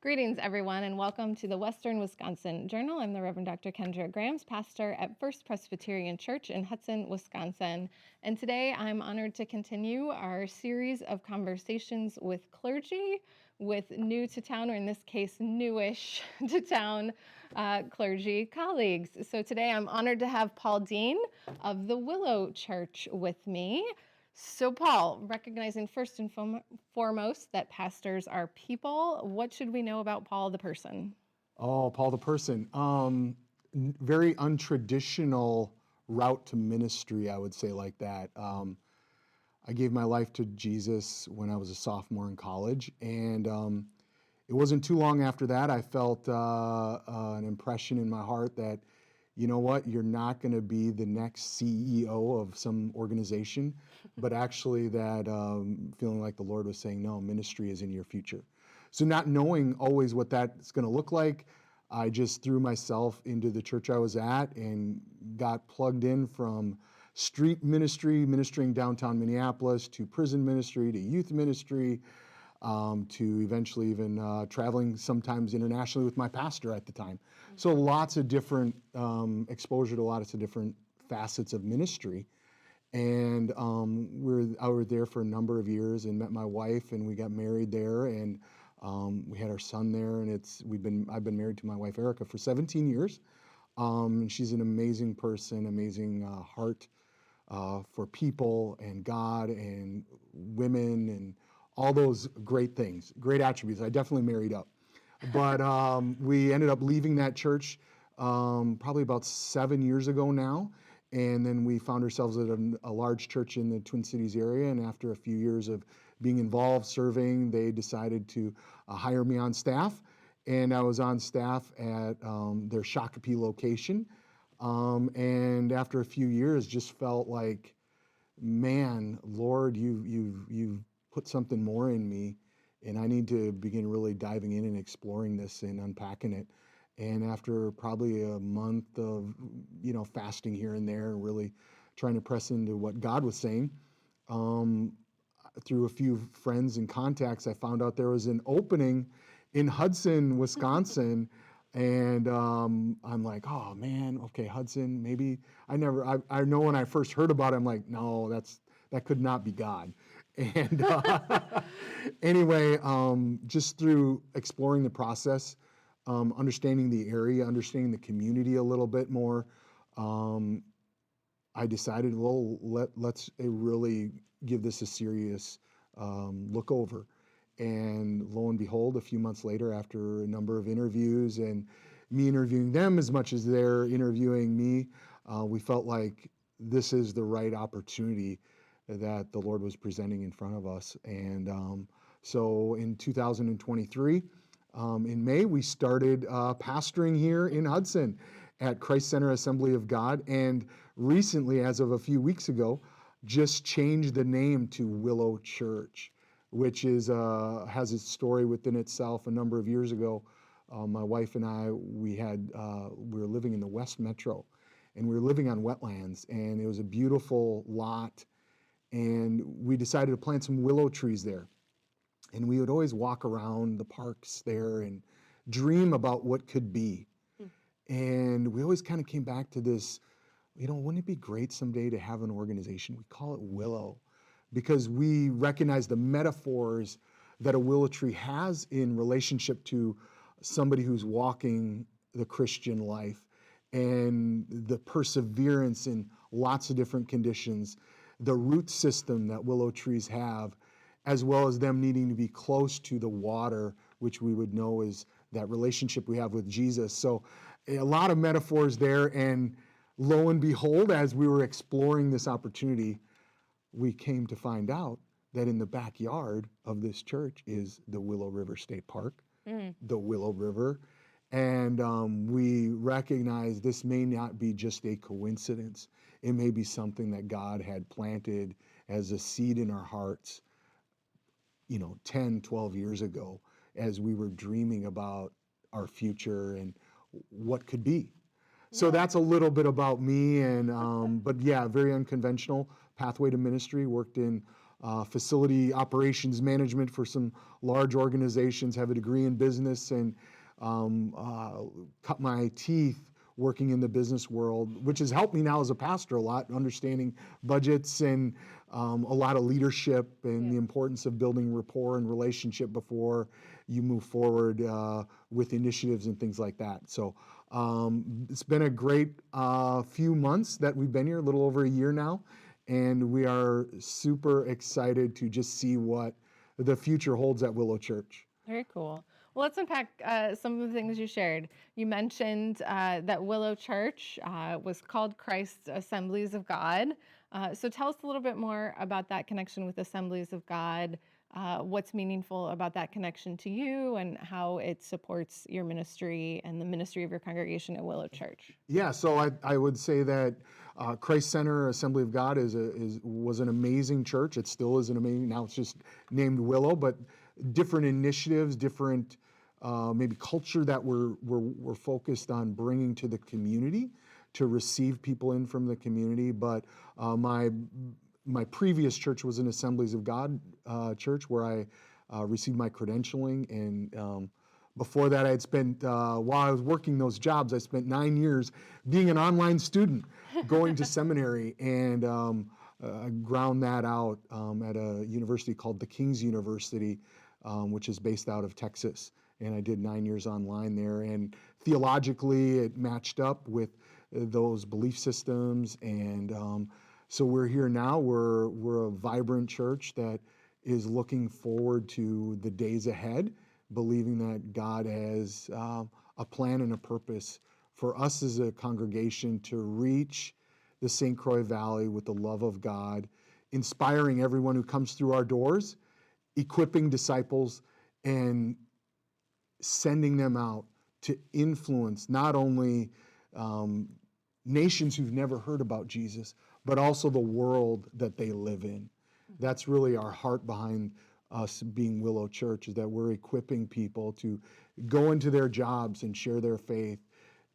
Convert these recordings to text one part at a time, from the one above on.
Greetings, everyone, and welcome to the Western Wisconsin Journal. I'm the Reverend Dr. Kendra Grams, pastor at First Presbyterian Church in Hudson, Wisconsin. And today I'm honored to continue our series of conversations with clergy, with new to town, or in this case, newish to town clergy colleagues. So today I'm honored to have Paul Diehn of the Willow Church with me. So Paul, recognizing first and foremost that pastors are people, what should we know about Paul the person? Oh, Paul the person. Very untraditional route to ministry, I would say, like that. I gave my life to Jesus when I was a sophomore in college, and it wasn't too long after that I felt an impression in my heart that, you know what, you're not going to be the next CEO of some organization, but actually that feeling like the Lord was saying, no, ministry is in your future. So not knowing always what that's going to look like, I just threw myself into the church I was at and got plugged in from street ministry, ministering downtown Minneapolis, to prison ministry, to youth ministry, to eventually even traveling sometimes internationally with my pastor at the time. So lots of different exposure to lots of different facets of ministry. And I was there for a number of years and met my wife, and we got married there, and we had our son there. And I've been married to my wife Erica for 17 years. And she's an amazing person, amazing heart for people and God and women and all those great things, great attributes. I definitely married up. But we ended up leaving that church probably about 7 years ago now. And then we found ourselves at a large church in the Twin Cities area. And after a few years of being involved, serving, they decided to hire me on staff. And I was on staff at their Shakopee location. And after a few years, just felt like, man, Lord, you've put something more in me, and I need to begin really diving in and exploring this and unpacking it. And after probably a month of, fasting here and there, and really trying to press into what God was saying, through a few friends and contacts, I found out there was an opening in Hudson, Wisconsin. And I'm like, oh man, okay, Hudson, maybe. I know when I first heard about it, I'm like, no, that could not be God. And anyway, just through exploring the process, understanding the area, understanding the community a little bit more, I decided, well, let's really give this a serious look over. And lo and behold, a few months later, after a number of interviews and me interviewing them as much as they're interviewing me, we felt like this is the right opportunity that the Lord was presenting in front of us. And so in 2023, in May, we started pastoring here in Hudson at Christ Center Assembly of God. And recently, as of a few weeks ago, just changed the name to Willow Church, which has its story within itself. A number of years ago, my wife and I, we were living in the West Metro, and we were living on wetlands, and it was a beautiful lot, and we decided to plant some willow trees there. And we would always walk around the parks there and dream about what could be. And we always kind of came back to this, wouldn't it be great someday to have an organization? We call it Willow, because we recognize the metaphors that a willow tree has in relationship to somebody who's walking the Christian life, and the perseverance in lots of different conditions, the root system that willow trees have, as well as them needing to be close to the water, which we would know is that relationship we have with Jesus. So a lot of metaphors there, and lo and behold, as we were exploring this opportunity, we came to find out that in the backyard of this church is the Willow River State Park, the Willow River. And we recognize this may not be just a coincidence. It may be something that God had planted as a seed in our hearts, 10, 12 years ago, as we were dreaming about our future and what could be. So that's a little bit about me, and but yeah, very unconventional pathway to ministry. Worked in facility operations management for some large organizations, have a degree in business, and cut my teeth working in the business world, which has helped me now as a pastor a lot, understanding budgets and a lot of leadership and the importance of building rapport and relationship before you move forward with initiatives and things like that. So it's been a great few months that we've been here, a little over a year now, and we are super excited to just see what the future holds at Willow Church. Very cool. Well, let's unpack some of the things you shared. You mentioned that Willow Church was called Christ's Assemblies of God. So tell us a little bit more about that connection with Assemblies of God, what's meaningful about that connection to you, and how it supports your ministry and the ministry of your congregation at Willow Church. Yeah, so I would say that Christ Center Assembly of God was an amazing church. It still is an amazing, now it's just named Willow, but different initiatives, different maybe culture that we're focused on bringing to the community to receive people in from the community. But my previous church was an Assemblies of God church where I received my credentialing, and before that I had spent, while I was working those jobs, I spent 9 years being an online student, going to seminary, and I ground that out at a university called the King's University, which is based out of Texas. And I did 9 years online there, and theologically it matched up with those belief systems, and so we're here now. We're a vibrant church that is looking forward to the days ahead, believing that God has a plan and a purpose for us as a congregation to reach the St. Croix Valley with the love of God, inspiring everyone who comes through our doors, equipping disciples, and sending them out to influence not only nations who've never heard about Jesus, but also the world that they live in. That's really our heart behind us being Willow Church, is that we're equipping people to go into their jobs and share their faith,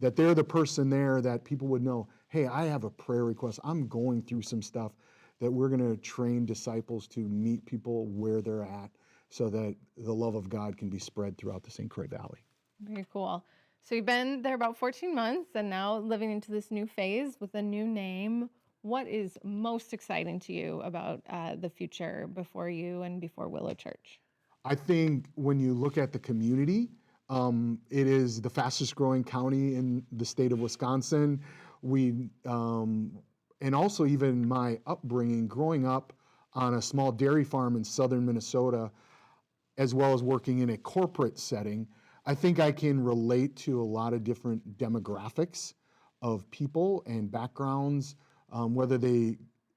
that they're the person there that people would know, hey, I have a prayer request. I'm going through some stuff, that we're going to train disciples to meet people where they're at so that the love of God can be spread throughout the St. Croix Valley. Very cool. So you've been there about 14 months and now living into this new phase with a new name. What is most exciting to you about the future before you and before Willow Church? I think when you look at the community, it is the fastest growing county in the state of Wisconsin. And also even my upbringing, growing up on a small dairy farm in southern Minnesota, as well as working in a corporate setting, I think I can relate to a lot of different demographics of people and backgrounds, whether they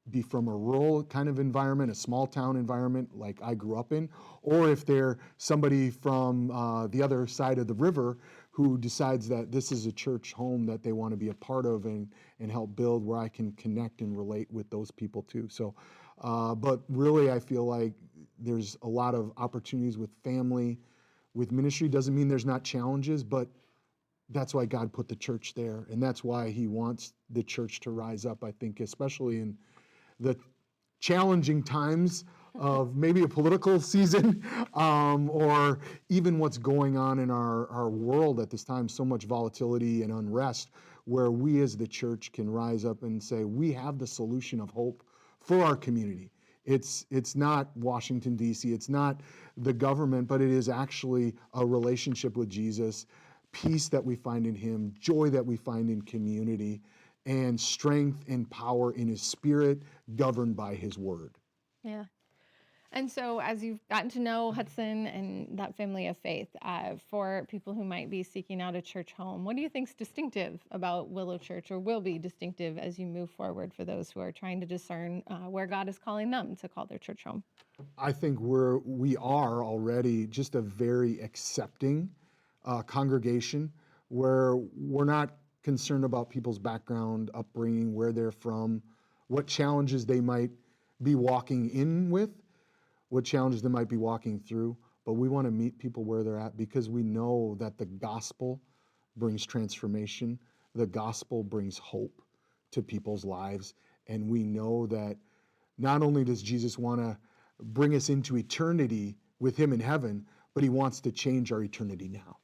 be from a rural kind of environment, a small town environment like I grew up in, or if they're somebody from the other side of the river who decides that this is a church home that they want to be a part of and help build, where I can connect and relate with those people too. So, but really I feel like there's a lot of opportunities with family, with ministry. Doesn't mean there's not challenges, but that's why God put the church there, and that's why he wants the church to rise up, I think, especially in the challenging times of maybe a political season, or even what's going on in our world at this time, so much volatility and unrest, where we as the church can rise up and say, we have the solution of hope for our community. It's not Washington, D.C., it's not the government, but it is actually a relationship with Jesus, peace that we find in him, joy that we find in community, and strength and power in his spirit, governed by his word. Yeah. And so as you've gotten to know Hudson and that family of faith, for people who might be seeking out a church home, what do you think is distinctive about Willow Church, or will be distinctive as you move forward for those who are trying to discern where God is calling them to call their church home? I think we are already just a very accepting congregation, where we're not concerned about people's background, upbringing, where they're from, what challenges they might be walking in with, what challenges they might be walking through, but we want to meet people where they're at, because we know that the gospel brings transformation, the gospel brings hope to people's lives, and we know that not only does Jesus want to bring us into eternity with him in heaven, but he wants to change our eternity now.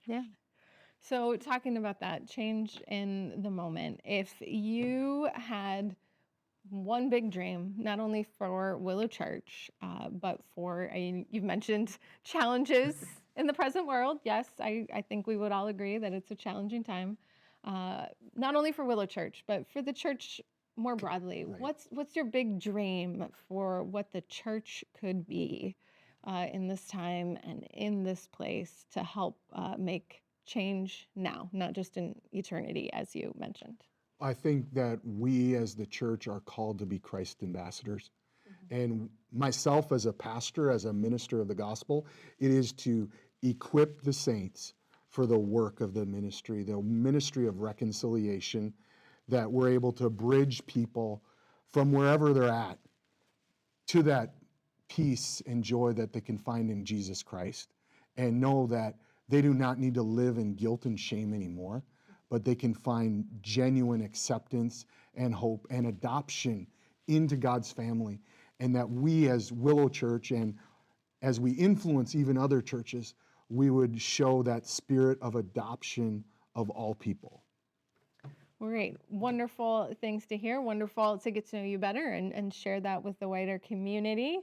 Yeah. So talking about that change in the moment, if you had one big dream, not only for Willow Church, but for you've mentioned challenges in the present world. Yes, I think we would all agree that it's a challenging time, not only for Willow Church, but for the church more broadly. Right. What's your big dream for what the church could be in this time and in this place to help make change now, not just in eternity, as you mentioned? I think that we as the church are called to be Christ ambassadors. And myself as a pastor, as a minister of the gospel, it is to equip the saints for the work of the ministry of reconciliation, that we're able to bridge people from wherever they're at to that peace and joy that they can find in Jesus Christ, and know that they do not need to live in guilt and shame anymore, but they can find genuine acceptance and hope and adoption into God's family. And that we as Willow Church, and as we influence even other churches, we would show that spirit of adoption of all people. Great. Wonderful things to hear. Wonderful to get to know you better and share that with the wider community.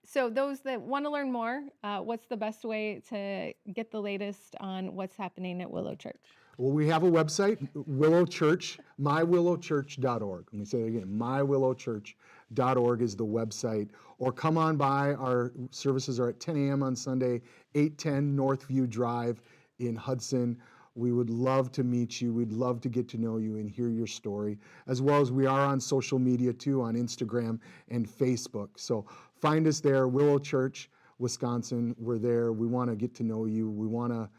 So those that want to learn more, what's the best way to get the latest on what's happening at Willow Church? Well, we have a website, Willow Church, mywillowchurch.org. Let me say it again, mywillowchurch.org is the website. Or come on by. Our services are at 10 a.m. on Sunday, 810 Northview Drive in Hudson. We would love to meet you. We'd love to get to know you and hear your story, as well as we are on social media too, on Instagram and Facebook. So find us there, Willow Church, Wisconsin. We're there. We want to get to know you. We want to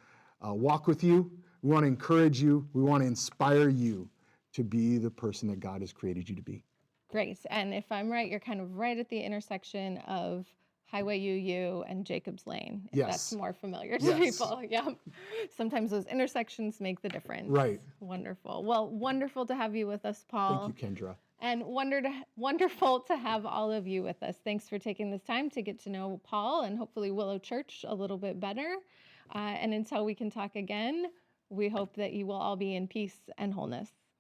walk with you. We want to encourage you. We want to inspire you to be the person that God has created you to be. Great. And if I'm right, you're kind of right at the intersection of Highway UU and Jacob's Lane. If Yes. That's more familiar to Yes. people. Yeah. Sometimes those intersections make the difference. Right. Wonderful. Well, wonderful to have you with us, Paul. Thank you, Kendra. And wonderful to have all of you with us. Thanks for taking this time to get to know Paul and hopefully Willow Church a little bit better. And until we can talk again, we hope that you will all be in peace and wholeness.